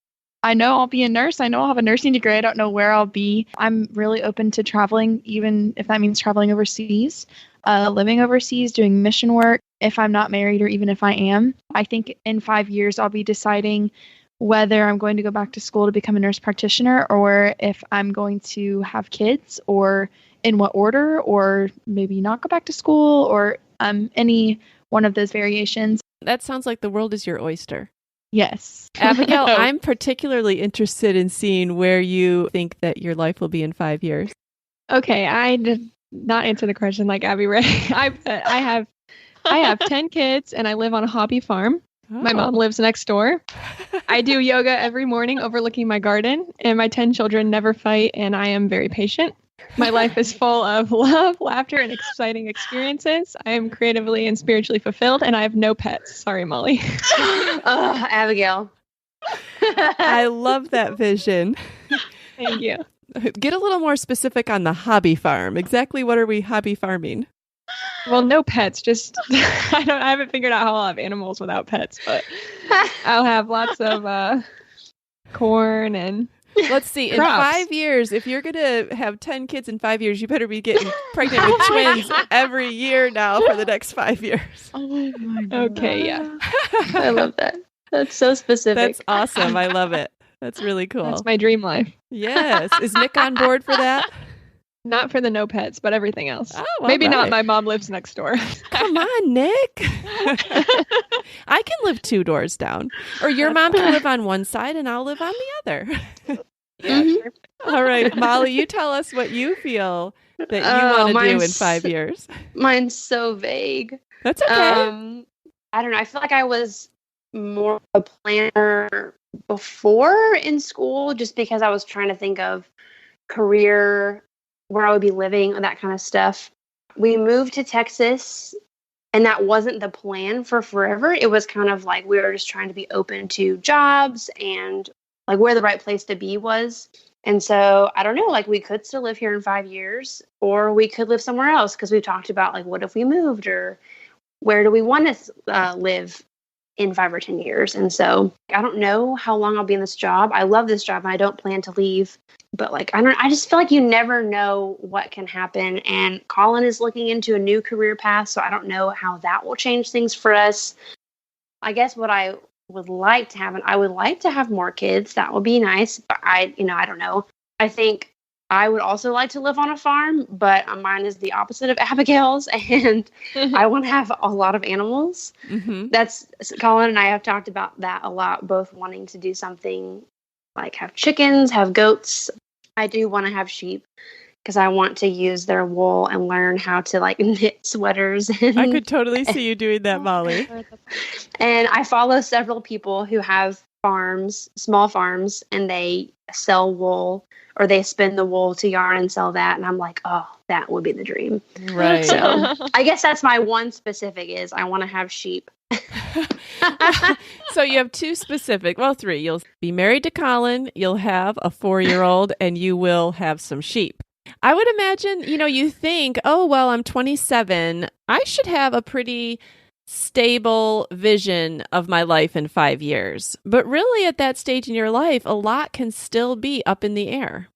Speaker 4: I know I'll be a nurse. I know I'll have a nursing degree. I don't know where I'll be. I'm really open to traveling, even if that means traveling overseas, living overseas, doing mission work, if I'm not married or even if I am. I think in 5 years, I'll be deciding whether I'm going to go back to school to become a nurse practitioner or if I'm going to have kids or in what order, or maybe not go back to school or any one of those variations.
Speaker 1: That sounds like the world is your oyster.
Speaker 4: Yes.
Speaker 1: Abigail, I'm particularly interested in seeing where you think that your life will be in 5 years.
Speaker 3: Okay, I did not answer the question like Abby Ray. I have 10 kids and I live on a hobby farm. Oh. My mom lives next door. I do yoga every morning overlooking my garden, and my 10 children never fight, and I am very patient. My life is full of love, laughter, and exciting experiences. I am creatively and spiritually fulfilled, and I have no pets. Sorry, Molly.
Speaker 2: Abigail.
Speaker 1: I love that vision.
Speaker 3: Thank you.
Speaker 1: Get a little more specific on the hobby farm. Exactly what are we hobby farming?
Speaker 3: Well, no pets. Just I haven't figured out how I'll have animals without pets, but I'll have lots of corn and.
Speaker 1: Let's see. In 5 years, if you're going to have 10 kids in 5 years, you better be getting pregnant with twins every year now for the next 5 years.
Speaker 2: Oh my God.
Speaker 3: Okay, yeah.
Speaker 2: I love that. That's so specific.
Speaker 1: That's awesome. I love it. That's really cool.
Speaker 3: That's my dream life.
Speaker 1: Yes. Is Nick on board for that?
Speaker 3: Not for the no pets, but everything else.
Speaker 1: Oh,
Speaker 3: maybe not. My mom lives next door.
Speaker 1: Come on, Nick. I can live 2 doors down. Or your mom can live on one side and I'll live on the other.
Speaker 3: Yeah, sure.
Speaker 1: All right, Molly, you tell us what you feel that you want to do in 5 years.
Speaker 2: Mine's so vague.
Speaker 1: That's okay.
Speaker 2: I don't know. I feel like I was more a planner before in school just because I was trying to think of career, where I would be living, and that kind of stuff. We moved to Texas, and that wasn't the plan for forever. It was kind of like we were just trying to be open to jobs and like where the right place to be was. And so I don't know, like we could still live here in 5 years, or we could live somewhere else because we've talked about like, what if we moved, or where do we want to live in 5 or 10 years? And so I don't know how long I'll be in this job. I love this job and I don't plan to leave, but like, I just feel like you never know what can happen. And Colin is looking into a new career path. So I don't know how that will change things for us. I guess what I would like to have, and I would like to have more kids. That would be nice. But I don't know. I think I would also like to live on a farm, but mine is the opposite of Abigail's, and I want to have a lot of animals.
Speaker 1: Mm-hmm.
Speaker 2: That's Colin and I have talked about that a lot, both wanting to do something like have chickens, have goats. I do want to have sheep because I want to use their wool and learn how to like knit sweaters. And,
Speaker 1: I could totally see you doing that, Molly.
Speaker 2: and I follow several people who have farms, small farms, and they sell wool or they spin the wool to yarn and sell that. And I'm like, oh, that would be the dream.
Speaker 1: Right.
Speaker 2: So I guess that's my one specific is I want to have sheep.
Speaker 1: So you have two specific, well, three. You'll be married to Colin, you'll have a 4-year-old, and you will have some sheep. I would imagine, you think, oh, well, I'm 27. I should have a pretty stable vision of my life in 5 years. But really at that stage in your life, a lot can still be up in the air.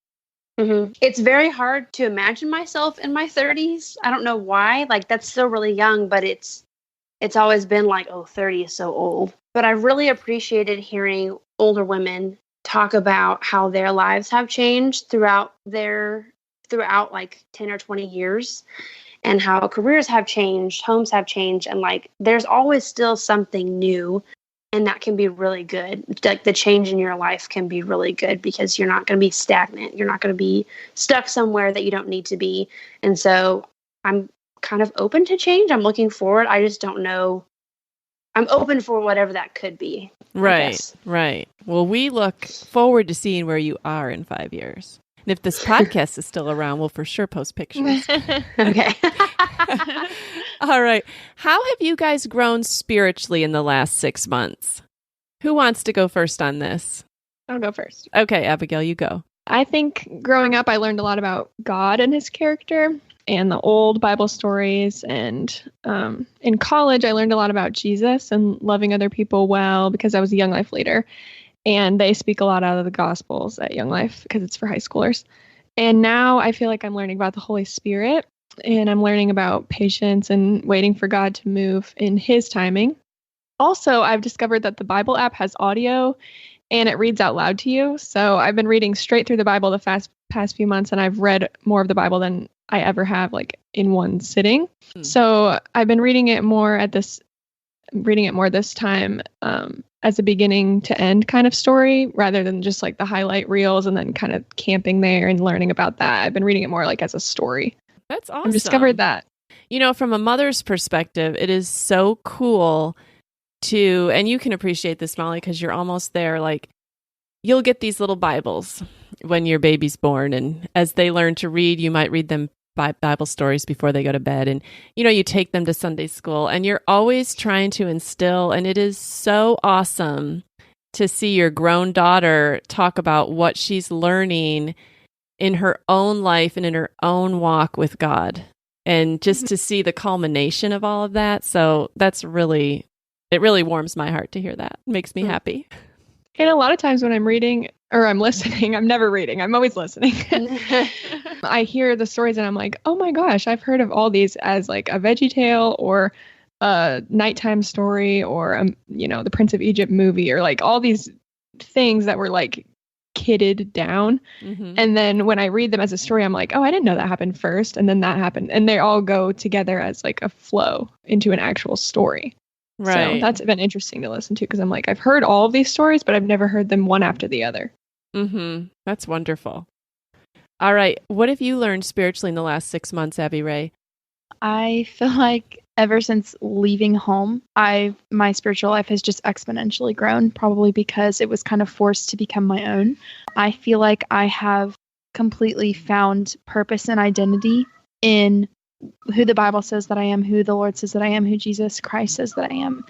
Speaker 2: Mm-hmm. It's very hard to imagine myself in my 30s. I don't know why. Like, that's still really young, but it's always been like, oh, 30 is so old. But I really appreciated hearing older women talk about how their lives have changed throughout like 10 or 20 years and how careers have changed, homes have changed. And like, there's always still something new, and that can be really good. Like the change in your life can be really good because you're not going to be stagnant. You're not going to be stuck somewhere that you don't need to be. And so I'm kind of open to change. I'm looking forward. I just don't know. I'm open for whatever that could be.
Speaker 1: Right. Well, we look forward to seeing where you are in 5 years. And if this podcast is still around, we'll for sure post pictures.
Speaker 2: Okay.
Speaker 1: All right. How have you guys grown spiritually in the last 6 months? Who wants to go first on this?
Speaker 3: I'll go first.
Speaker 1: Okay, Abigail, you go.
Speaker 3: I think growing up, I learned a lot about God and his character and the old Bible stories. And in college, I learned a lot about Jesus and loving other people well because I was a Young Life leader. And they speak a lot out of the Gospels at Young Life because it's for high schoolers. And now I feel like I'm learning about the Holy Spirit, and I'm learning about patience and waiting for God to move in his timing. Also, I've discovered that the Bible app has audio and it reads out loud to you. So I've been reading straight through the Bible the past few months, and I've read more of the Bible than I ever have, like in one sitting. So I've been reading it more this time as a beginning to end kind of story rather than just like the highlight reels and then kind of camping there and learning about that. I've been reading it more like as a story.
Speaker 1: That's awesome.
Speaker 3: I've discovered that.
Speaker 1: From a mother's perspective, it is so cool and you can appreciate this, Molly, because you're almost there. Like, you'll get these little Bibles when your baby's born, and as they learn to read, you might read them Bible stories before they go to bed. And, you take them to Sunday school, and you're always trying to instill, and it is so awesome to see your grown daughter talk about what she's learning in her own life and in her own walk with God. And just to see the culmination of all of that. So it really warms my heart to hear that. It makes me happy.
Speaker 3: And a lot of times when I'm reading or I'm listening, I'm never reading, I'm always listening. I hear the stories and I'm like, oh my gosh, I've heard of all these as like a VeggieTale or a nighttime story or, the Prince of Egypt movie or like all these things that were like kidded down. Mm-hmm. And then when I read them as a story, I'm like, oh, I didn't know that happened first. And then that happened. And they all go together as like a flow into an actual story.
Speaker 1: Right.
Speaker 3: So that's been interesting to listen to because I'm like, I've heard all of these stories, but I've never heard them one after the other.
Speaker 1: Mm-hmm. That's wonderful. All right. What have you learned spiritually in the last 6 months, Abby Ray?
Speaker 4: I feel like ever since leaving home, my spiritual life has just exponentially grown, probably because it was kind of forced to become my own. I feel like I have completely found purpose and identity in who the Bible says that I am, who the Lord says that I am, who Jesus Christ says that I am,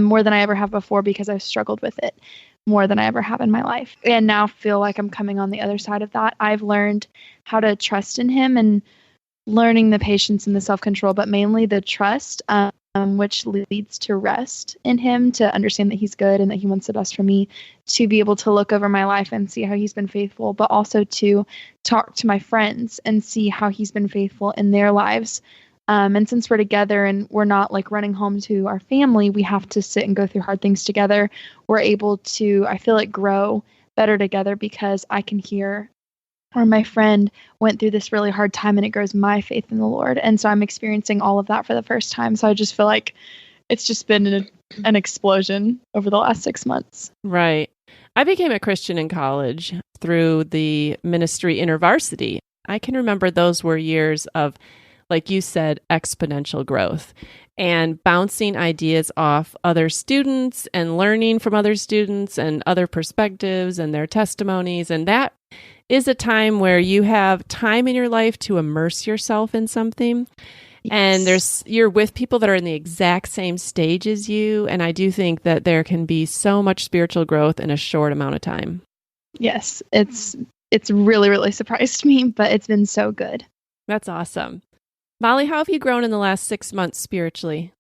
Speaker 4: more than I ever have before because I've struggled with it more than I ever have in my life. And now feel like I'm coming on the other side of that. I've learned how to trust in him and learning the patience and the self-control, but mainly the trust, which leads to rest in him, to understand that he's good and that he wants the best for me, to be able to look over my life and see how he's been faithful, but also to talk to my friends and see how he's been faithful in their lives. And since we're together and we're not like running home to our family, we have to sit and go through hard things together. We're able to, I feel like, grow better together because I can hear or my friend went through this really hard time and it grows my faith in the Lord. And so I'm experiencing all of that for the first time. So I just feel like it's just been an explosion over the last 6 months.
Speaker 1: Right. I became a Christian in college through the ministry InterVarsity. I can remember those were years of, like you said, exponential growth and bouncing ideas off other students and learning from other students and other perspectives and their testimonies. And that is a time where you have time in your life to immerse yourself in something. Yes. And you're with people that are in the exact same stage as you. And I do think that there can be so much spiritual growth in a short amount of time.
Speaker 4: Yes, it's really, really surprised me, but it's been so good.
Speaker 1: That's awesome. Molly, how have you grown in the last 6 months spiritually?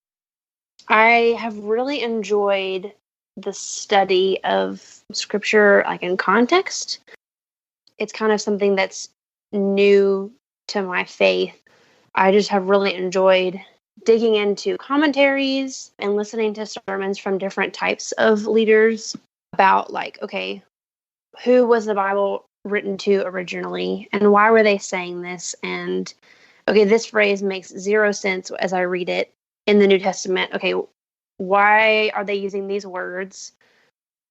Speaker 2: I have really enjoyed the study of scripture, like in context. It's kind of something that's new to my faith. I just have really enjoyed digging into commentaries and listening to sermons from different types of leaders about, like, okay, who was the Bible written to originally and why were they saying this? And okay, this phrase makes zero sense as I read it in the New Testament. Okay, why are they using these words?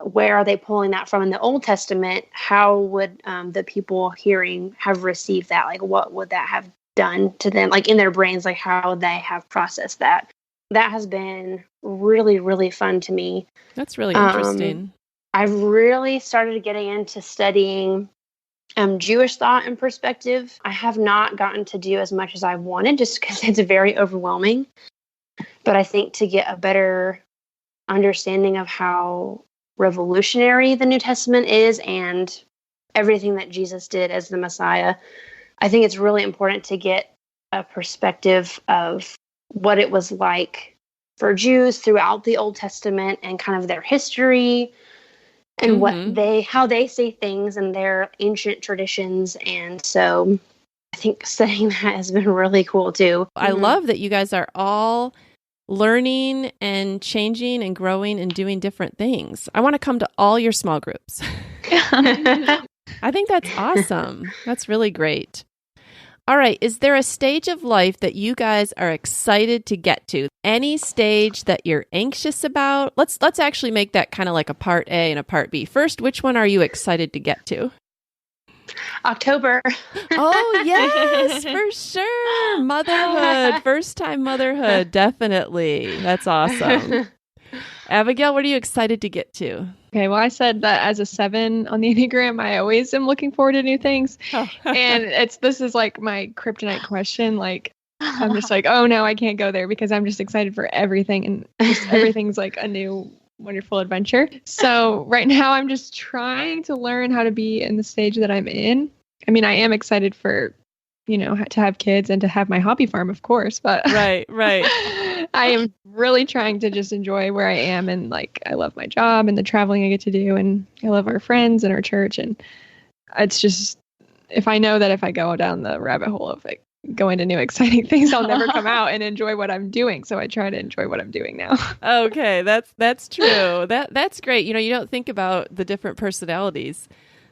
Speaker 2: Where are they pulling that from in the Old Testament? How would the people hearing have received that? Like, what would that have done to them? Like, in their brains, like how they have processed that. That has been really, really fun to me.
Speaker 1: That's really interesting.
Speaker 2: I've really started getting into studying Jewish thought and perspective. I have not gotten to do as much as I wanted just because it's very overwhelming. But I think to get a better understanding of how revolutionary the New Testament is and everything that Jesus did as the Messiah, I think it's really important to get a perspective of what it was like for Jews throughout the Old Testament and kind of their history and how they see things and their ancient traditions. And so I think studying that has been really cool too.
Speaker 1: I love that you guys are all learning and changing and growing and doing different things. I want to come to all your small groups. I think that's awesome. That's really great. All right. Is there a stage of life that you guys are excited to get to? Any stage that you're anxious about? Let's actually make that kind of like a part A and a part B. First, which one are you excited to get to?
Speaker 2: October.
Speaker 1: Oh, yes, for sure. Motherhood. First time motherhood. Definitely. That's awesome. Abigail, what are you excited to get to?
Speaker 3: Okay, well, I said that as a 7 on the Enneagram, I always am looking forward to new things. And this is like my kryptonite question. Like, I'm just like, oh no, I can't go there because I'm just excited for everything. And just everything's like a new wonderful adventure. So right now I'm just trying to learn how to be in the stage that I'm in. I mean, I am excited for, to have kids and to have my hobby farm, of course, but
Speaker 1: right.
Speaker 3: I am really trying to just enjoy where I am. And like, I love my job and the traveling I get to do. And I love our friends and our church. And it's just, if I know that if I go down the rabbit hole of like going to new exciting things, I'll never come out and enjoy what I'm doing. So I try to enjoy what I'm doing now.
Speaker 1: Okay. That's true. That's great. You don't think about the different personalities.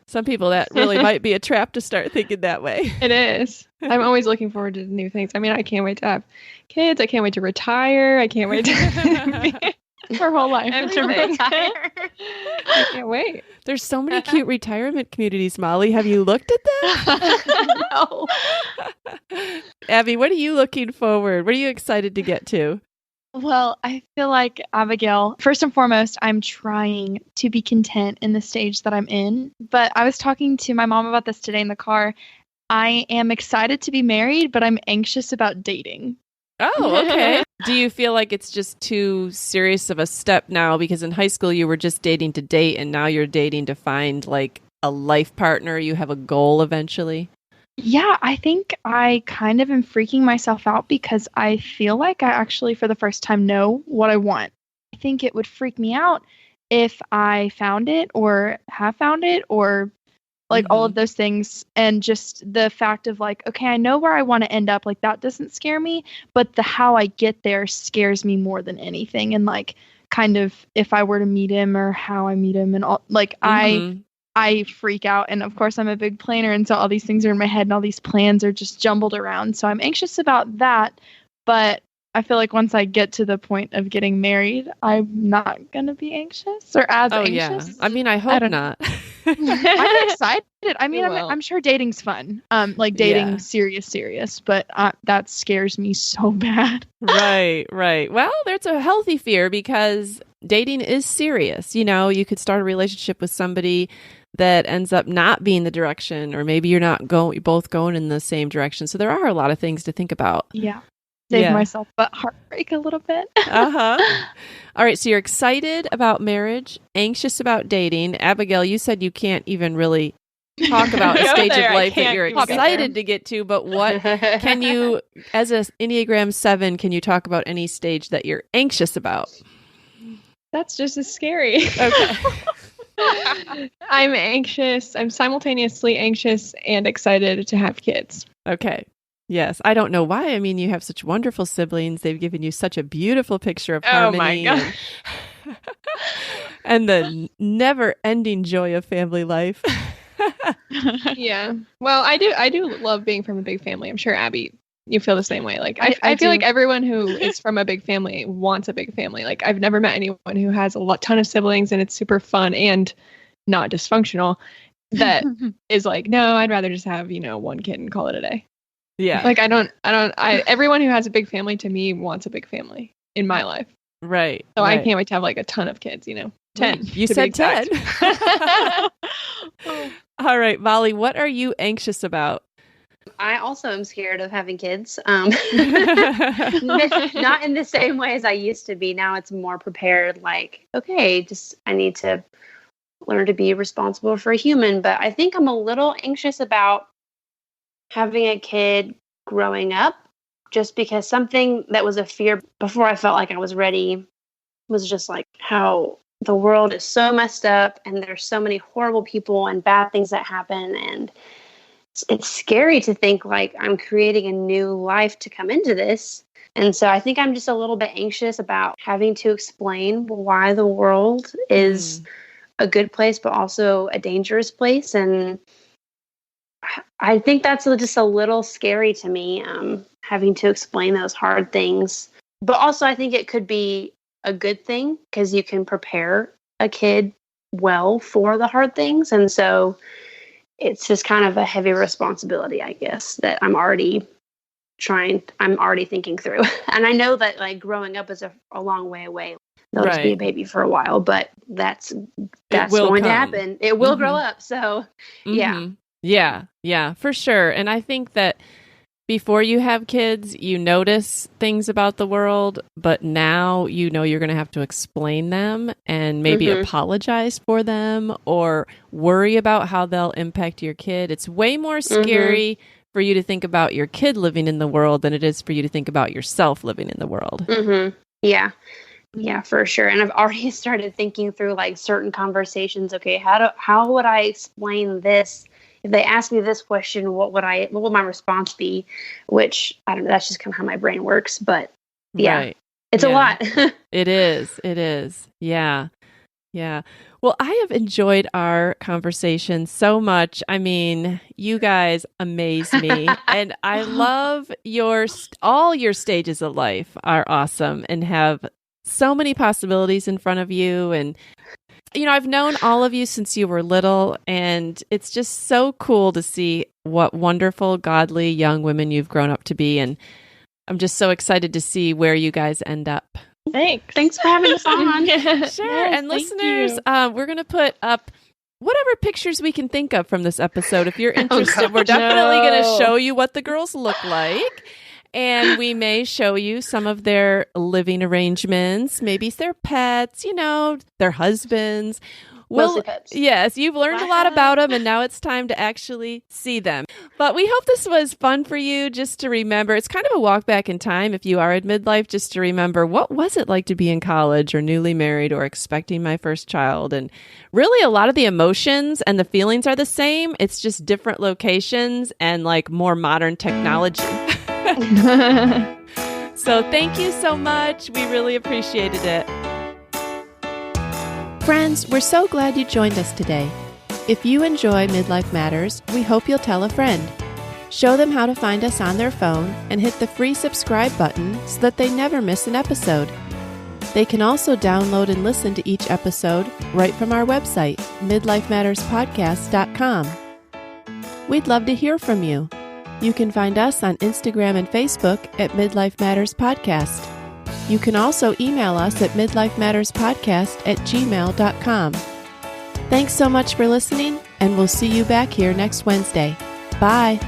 Speaker 1: Some people that really might be a trap to start thinking that way.
Speaker 3: It is. I'm always looking forward to new things. I mean, I can't wait to have kids. I can't wait to retire. I can't wait to our whole life.
Speaker 2: To retire.
Speaker 3: I can't wait.
Speaker 1: There's so many cute retirement communities, Molly. Have you looked at them?
Speaker 2: No.
Speaker 1: Abby, what are you looking forward? What are you excited to get to?
Speaker 4: Well, I feel like Abigail, first and foremost, I'm trying to be content in the stage that I'm in. But I was talking to my mom about this today in the car. I am excited to be married, but I'm anxious about dating.
Speaker 1: Oh, okay. Do you feel like it's just too serious of a step now? Because in high school, you were just dating to date, and now you're dating to find like a life partner. You have a goal eventually.
Speaker 4: Yeah, I think I kind of am freaking myself out because I feel like I actually, for the first time, know what I want. I think it would freak me out if I found it or have found it or like all of those things. And just the fact of like, okay, I know where I want to end up. Like that doesn't scare me, but the how I get there scares me more than anything. And like kind of if I were to meet him or how I meet him and all, like I freak out. And of course, I'm a big planner. And so all these things are in my head and all these plans are just jumbled around. So I'm anxious about that. But I feel like once I get to the point of getting married, I'm not going to be anxious or as anxious.
Speaker 1: Yeah. I mean, I hope not.
Speaker 4: I'm excited. I mean, I'm sure dating's fun. Like dating serious, but that scares me so bad.
Speaker 1: Right. Well, there's a healthy fear because dating is serious. You know, you could start a relationship with somebody that ends up not being the direction, or maybe you're both going in the same direction. So there are a lot of things to think about.
Speaker 4: Yeah. Save myself but heartbreak a little bit.
Speaker 1: All right. So you're excited about marriage, anxious about dating. Abigail, you said you can't even really talk about a stage of life that you're excited to get to, but what can you, as an Enneagram 7, can you talk about any stage that you're anxious about?
Speaker 3: That's just as scary.
Speaker 1: Okay.
Speaker 3: I'm anxious. I'm simultaneously anxious and excited to have kids.
Speaker 1: Okay. Yes. I don't know why. I mean, you have such wonderful siblings. They've given you such a beautiful picture of harmony.
Speaker 3: Oh my gosh.
Speaker 1: And the never-ending joy of family life.
Speaker 3: Yeah. Well, I do love being from a big family. I'm sure, Abby, you feel the same way. Like I feel like everyone who is from a big family wants a big family. Like I've never met anyone who has a ton of siblings and it's super fun and not dysfunctional that is like, no, I'd rather just have, one kid and call it a day.
Speaker 1: Yeah.
Speaker 3: Like everyone who has a big family to me wants a big family in my life.
Speaker 1: Right.
Speaker 3: So I can't wait to have like a ton of kids, 10.
Speaker 1: You said 10. All right, Molly, what are you anxious about?
Speaker 2: I also am scared of having kids. Not in the same way as I used to be. Now it's more prepared, like, okay, I need to learn to be responsible for a human. But I think I'm a little anxious about having a kid growing up, just because something that was a fear before I felt like I was ready was just like how the world is so messed up and there's so many horrible people and bad things that happen. And it's scary to think like I'm creating a new life to come into this. And so I think I'm just a little bit anxious about having to explain why the world is a good place, but also a dangerous place. And I think that's just a little scary to me, having to explain those hard things. But also I think it could be a good thing because you can prepare a kid well for the hard things. And so it's just kind of a heavy responsibility, I guess, that I'm already thinking through. And I know that like growing up is a long way away. They'll just be a baby for a while, but that's going to happen. It will grow up. So
Speaker 1: Yeah, for sure. And I think that before you have kids, you notice things about the world, but now you're going to have to explain them and maybe apologize for them or worry about how they'll impact your kid. It's way more scary for you to think about your kid living in the world than it is for you to think about yourself living in the world.
Speaker 2: Yeah, for sure. And I've already started thinking through like certain conversations. Okay, how would I explain this? If they ask me this question, what would my response be? Which I don't know. That's just kind of how my brain works. But it's a lot.
Speaker 1: It is. Yeah. Well, I have enjoyed our conversation so much. I mean, you guys amaze me, and I love all your stages of life are awesome and have so many possibilities in front of you. And I've known all of you since you were little, and it's just so cool to see what wonderful, godly young women you've grown up to be. And I'm just so excited to see where you guys end up.
Speaker 2: Thanks for having us on.
Speaker 1: Sure. Yes, and listeners, we're going to put up whatever pictures we can think of from this episode. If you're interested, we're definitely going to show you what the girls look like. And we may show you some of their living arrangements, maybe their pets, their husbands.
Speaker 2: Mostly pets.
Speaker 1: Yes, you've learned a lot about them, and now it's time to actually see them. But we hope this was fun for you, just to remember. It's kind of a walk back in time if you are at midlife, just to remember what was it like to be in college or newly married or expecting my first child. And really, a lot of the emotions and the feelings are the same. It's just different locations and like more modern technology. So thank you so much. We really appreciated it. Friends, we're so glad you joined us today. If you enjoy Midlife Matters, we hope you'll tell a friend. Show them how to find us on their phone and hit the free subscribe button so that they never miss an episode. They can also download and listen to each episode right from our website, midlifematterspodcast.com. We'd love to hear from you. You can find us on Instagram and Facebook at Midlife Matters Podcast. You can also email us at midlifematterspodcast@gmail.com. Thanks so much for listening, and we'll see you back here next Wednesday. Bye.